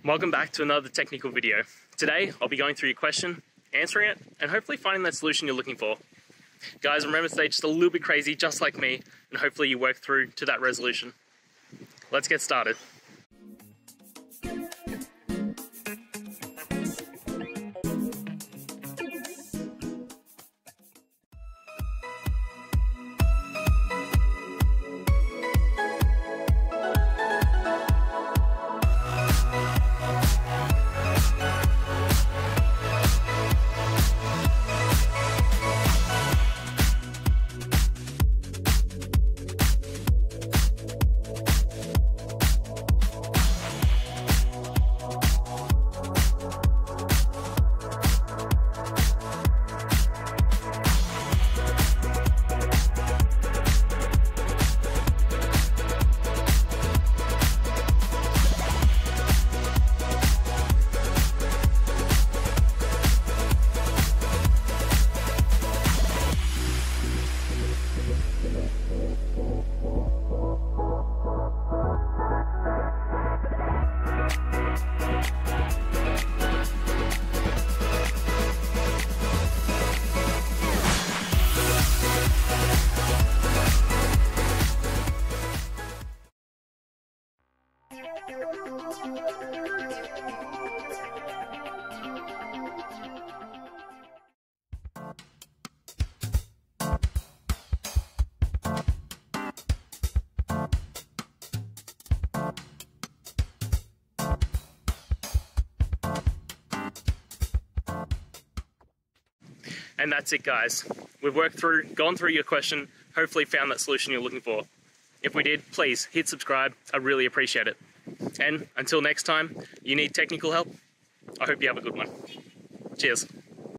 Welcome back to another technical video. Today, I'll be going through your question, answering it, and hopefully finding that solution you're looking for. Guys, remember to stay just a little bit crazy, just like me, and hopefully you work through to that resolution. Let's get started. And that's it, guys. We've gone through your question, hopefully found that solution you're looking for. If we did, please hit subscribe. I really appreciate it. And until next time, you need technical help, I hope you have a good one. Cheers.